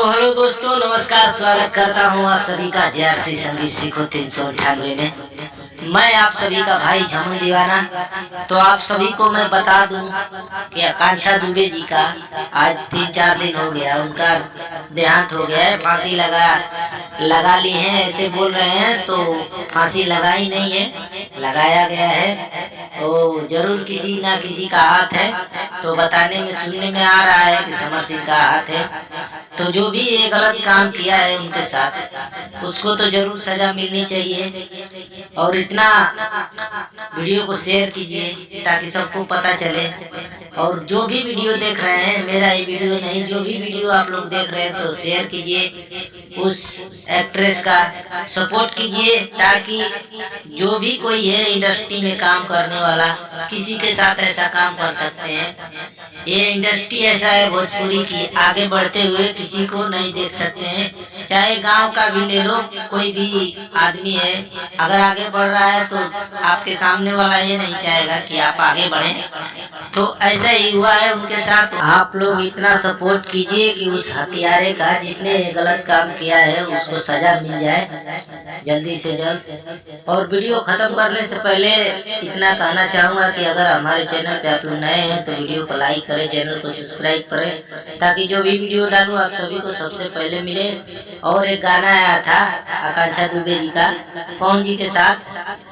Hello दोस्तों, नमस्कार। स्वागत करता हूँ आप सभी का JRC संगीत सीखो 398 में। मैं आप सभी का भाई झमन दीवाना। तो आप सभी को मैं बता दूं कि आकांक्षा दुबे जी का आज 3-4 दिन हो गया, उनका देहांत हो गया है। फांसी लगा ली है ऐसे बोल रहे हैं, तो फांसी लगाई नहीं है, लगाया गया है। तो जरूर किसी ना किसी का हाथ है। तो बताने में सुनने में आ रहा है कि समर सिंह का हाथ है। तो जो भी ये गलत काम किया है उनके साथ, उसको तो जरूर सजा मिलनी चाहिए। और इतना वीडियो को शेयर कीजिए ताकि सबको पता चले। और जो भी वीडियो देख रहे हैं, मेरा ये वीडियो नहीं, जो भी वीडियो आप लोग देख रहे हैं तो शेयर कीजिए, उस एक्ट्रेस का सपोर्ट कीजिए, ताकि जो भी कोई है इंडस्ट्री में काम करने वाला, किसी के साथ ऐसा काम कर सकते हैं। ये इंडस्ट्री ऐसा है भोजपुरी की, आगे बढ़ते हुए किसी को नहीं देख सकते हैं। चाहे गांव का भी ले लो, कोई भी आदमी है अगर आगे बढ़ रहा है तो आपके सामने वाला ये नहीं चाहेगा कि आप आगे बढ़ें। तो ऐसा ही हुआ है उनके साथ। आप लोग इतना सपोर्ट कीजिए कि उस हत्यारे का, जिसने ये गलत काम किया है, उसको सजा मिल जाए जल्दी से जल्द। और वीडियो खत्म करने से पहले इतना कहना चाहूँगा कि अगर हमारे चैनल पे आप लोग नए हैं तो वीडियो को लाइक करें, चैनल को सब्सक्राइब करें, ताकि जो भी वीडियो डालूँ आप सभी को सबसे पहले मिले। और एक गाना आया था आकांक्षा दुबे जी का पवन जी के साथ,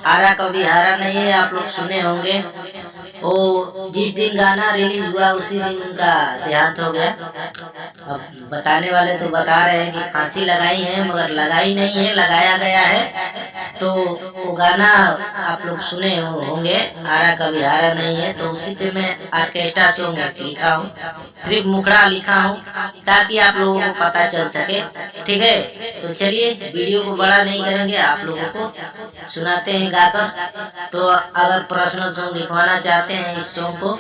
हारा कभी हारा नहीं है, आप लोग सुने होंगे। वो जिस दिन गाना रिलीज हुआ उसी दिन उनका देहांत हो गया। अब बताने वाले तो बता रहे हैं कि फांसी लगाई है, मगर लगाई नहीं है, लगाया गया है। तो वो गाना आप लोग सुने होंगे, हारा कभी हारा नहीं है। तो उसी पे मैं ऑर्केस्ट्रा सॉन्ग लिखा हूँ, सिर्फ मुखड़ा लिखा हूँ, ताकि आप लोगों को पता चल सके। ठीक है, तो चलिए वीडियो को बड़ा नहीं करेंगे, आप लोगों को सुनाते हैं गाकर। तो अगर पर्सनल सॉन्ग लिखवाना चाहते हैं इस सॉन्ग को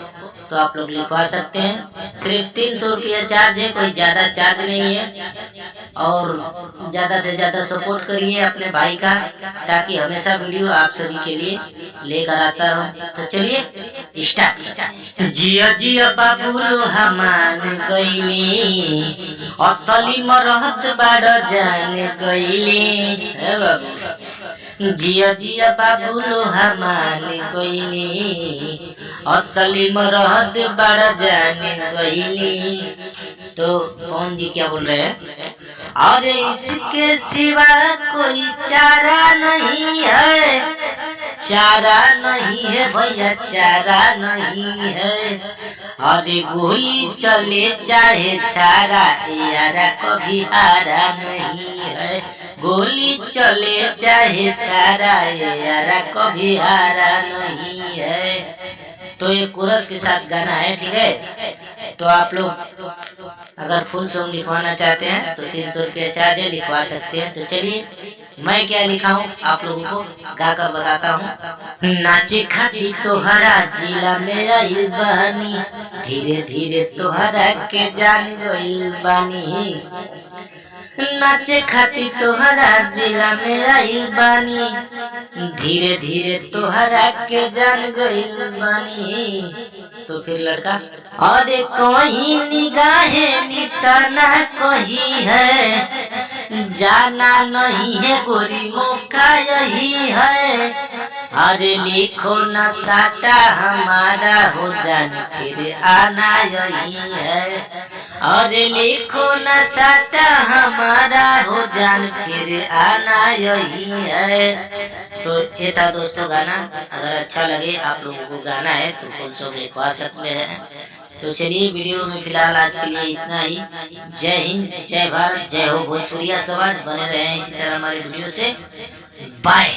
तो आप लोग लिखवा सकते हैं। सिर्फ 300 रुपया चार्ज है, कोई ज्यादा चार्ज नहीं है। और ज्यादा से ज्यादा सपोर्ट करिए अपने भाई का, ताकि हमेशा वीडियो आप सभी के लिए लेकर आता रहूं। तो चलिए स्टार्ट। जिया जिया बाबू लोहा मान गईली, असली मरहत बाड़ जान गईली। बाबू जिया जिया बाबू लोहा मान गईली, असली मरहत बाड़ जान गईली। तो पवन जी क्या बोल रहे हैं? और इसके सिवा कोई चारा नहीं है, चारा नहीं है भैया, चारा नहीं है। अरे गोली चले चाहे चारा, यारा कभी हारा नहीं है। गोली चले चाहे चारा, यारा कभी हारा नहीं है। तो ये कोरस के साथ गाना है, ठीक है। तो आप लोग अगर फुल सॉन्ग लिखवाना चाहते हैं तो 300 रुपया चार्ज है, लिखवा सकते हैं। तो चलिए मैं क्या लिखा हूँ आप लोगों को गाकर बताता हूँ। नाचे खाती तोहरा जिला में आइल बानी, धीरे धीरे तोहरा के जान गइल बानी। नाचे खाती तोहरा जिला में आइल बानी, धीरे धीरे तोहरा के जान गइल बानी। तो फिर लड़का, अरे कहीं निगाहे निशाना कहीं है, जाना नहीं है गोरी मौका यही है। अरे लिखो न साटा हमारा, हो जान फिर आना यही है। अरे लिखो न साटा हमारा, हो जान फिर आना यही है। तो ये था दोस्तों गाना। अगर अच्छा लगे आप लोगों को गाना है तो फुल सॉन्ग लिखवा सकते हैं। तो चलिए वीडियो में फिलहाल आज के लिए इतना ही। जय हिंद, जय भारत, जय हो भोजपुरिया समाज। बने रहे इसी तरह हमारे वीडियो से। बाय।